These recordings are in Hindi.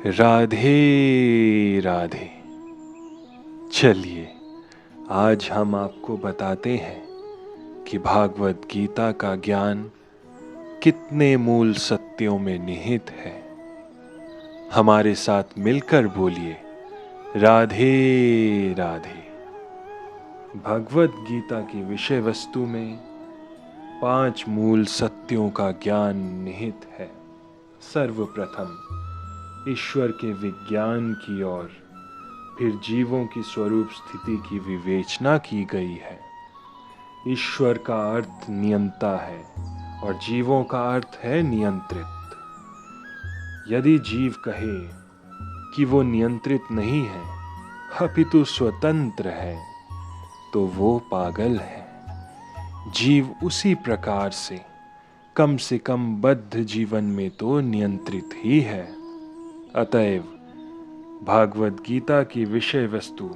राधे राधे। चलिए आज हम आपको बताते हैं कि भागवत गीता का ज्ञान कितने मूल सत्यों में निहित है। हमारे साथ मिलकर बोलिए राधे राधे। भगवत गीता की विषय वस्तु में 5 मूल सत्यों का ज्ञान निहित है। सर्वप्रथम ईश्वर के विज्ञान की ओर, फिर जीवों की स्वरूप स्थिति की विवेचना की गई है। ईश्वर का अर्थ नियंता है और जीवों का अर्थ है नियंत्रित। यदि जीव कहे कि वो नियंत्रित नहीं है अपितु स्वतंत्र है तो वो पागल है। जीव उसी प्रकार से कम बद्ध जीवन में तो नियंत्रित ही है। अतएव भागवत गीता की विषय वस्तु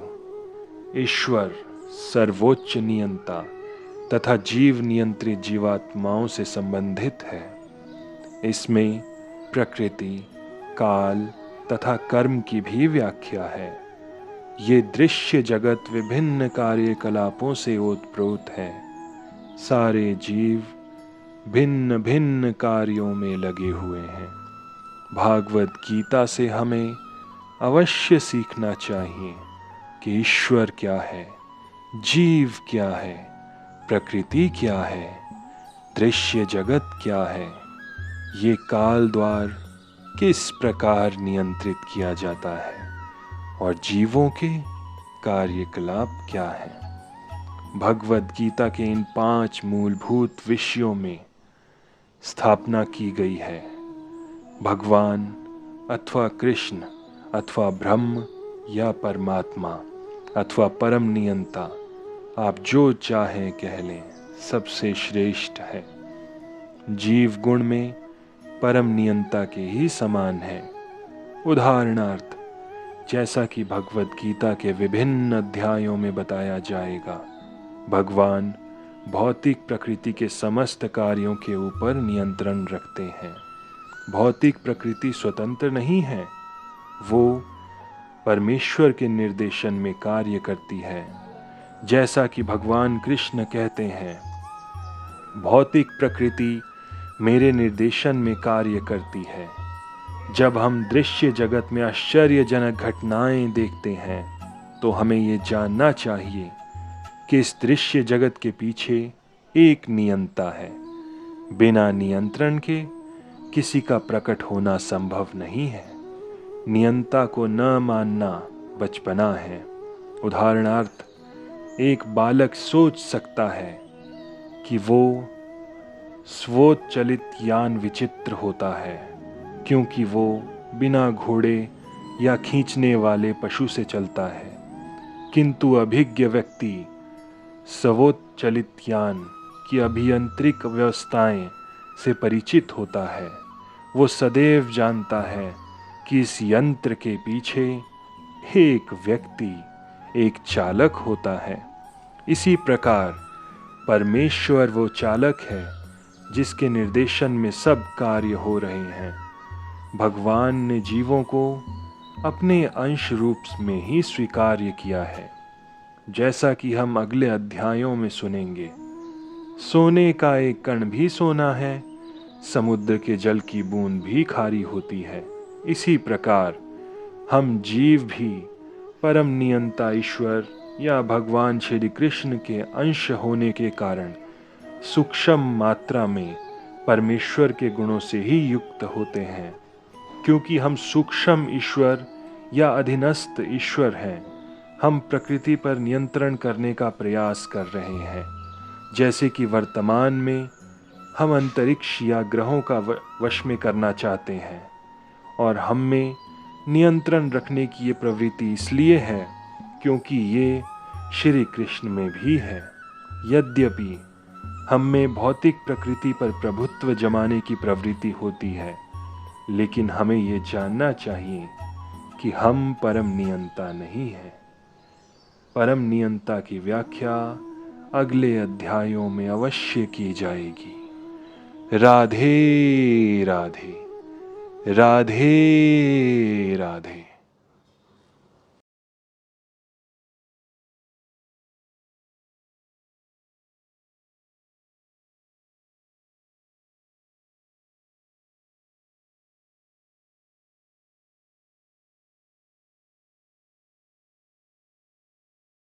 ईश्वर सर्वोच्च नियंता तथा जीव नियंत्रित जीवात्माओं से संबंधित है। इसमें प्रकृति, काल तथा कर्म की भी व्याख्या है। ये दृश्य जगत विभिन्न कार्यकलापों से ओतप्रोत है। सारे जीव भिन्न भिन्न कार्यों में लगे हुए हैं। भागवत गीता से हमें अवश्य सीखना चाहिए कि ईश्वर क्या है, जीव क्या है, प्रकृति क्या है, दृश्य जगत क्या है, ये काल द्वार किस प्रकार नियंत्रित किया जाता है और जीवों के कार्यकलाप क्या है। भगवत गीता के इन 5 मूलभूत विषयों में स्थापना की गई है। भगवान अथवा कृष्ण अथवा ब्रह्म या परमात्मा अथवा परम नियंता, आप जो चाहें कह लें, सबसे श्रेष्ठ है। जीव गुण में परम नियंता के ही समान है। उदाहरणार्थ जैसा कि भगवत गीता के विभिन्न अध्यायों में बताया जाएगा, भगवान भौतिक प्रकृति के समस्त कार्यों के ऊपर नियंत्रण रखते हैं। भौतिक प्रकृति स्वतंत्र नहीं है, वो परमेश्वर के निर्देशन में कार्य करती है। जैसा कि भगवान कृष्ण कहते हैं, भौतिक प्रकृति मेरे निर्देशन में कार्य करती है। जब हम दृश्य जगत में आश्चर्यजनक घटनाएं देखते हैं तो हमें ये जानना चाहिए कि इस दृश्य जगत के पीछे एक नियंता है। बिना नियंत्रण के किसी का प्रकट होना संभव नहीं है। नियंता को न मानना बचपना है। उदाहरणार्थ एक बालक सोच सकता है कि वो स्वचालित यान विचित्र होता है क्योंकि वो बिना घोड़े या खींचने वाले पशु से चलता है, किंतु अभिज्ञ व्यक्ति स्वचालित यान की अभियांत्रिक व्यवस्थाएं से परिचित होता है। वो सदैव जानता है कि इस यंत्र के पीछे एक व्यक्ति, एक चालक होता है। इसी प्रकार परमेश्वर वो चालक है जिसके निर्देशन में सब कार्य हो रहे हैं। भगवान ने जीवों को अपने अंश रूप में ही स्वीकार्य किया है। जैसा कि हम अगले अध्यायों में सुनेंगे, सोने का एक कण भी सोना है, समुद्र के जल की बूंद भी खारी होती है। इसी प्रकार हम जीव भी परम नियंता ईश्वर या भगवान श्री कृष्ण के अंश होने के कारण सूक्ष्म मात्रा में परमेश्वर के गुणों से ही युक्त होते हैं। क्योंकि हम सूक्ष्म ईश्वर या अधीनस्थ ईश्वर हैं, हम प्रकृति पर नियंत्रण करने का प्रयास कर रहे हैं। जैसे कि वर्तमान में हम अंतरिक्ष या ग्रहों का वश में करना चाहते हैं, और हम में नियंत्रण रखने की ये प्रवृत्ति इसलिए है क्योंकि ये श्री कृष्ण में भी है। यद्यपि हम में भौतिक प्रकृति पर प्रभुत्व जमाने की प्रवृत्ति होती है, लेकिन हमें ये जानना चाहिए कि हम परम नियंता नहीं हैं। परम नियंता की व्याख्या अगले अध्यायों में अवश्य की जाएगी। राधे राधे। राधे राधे।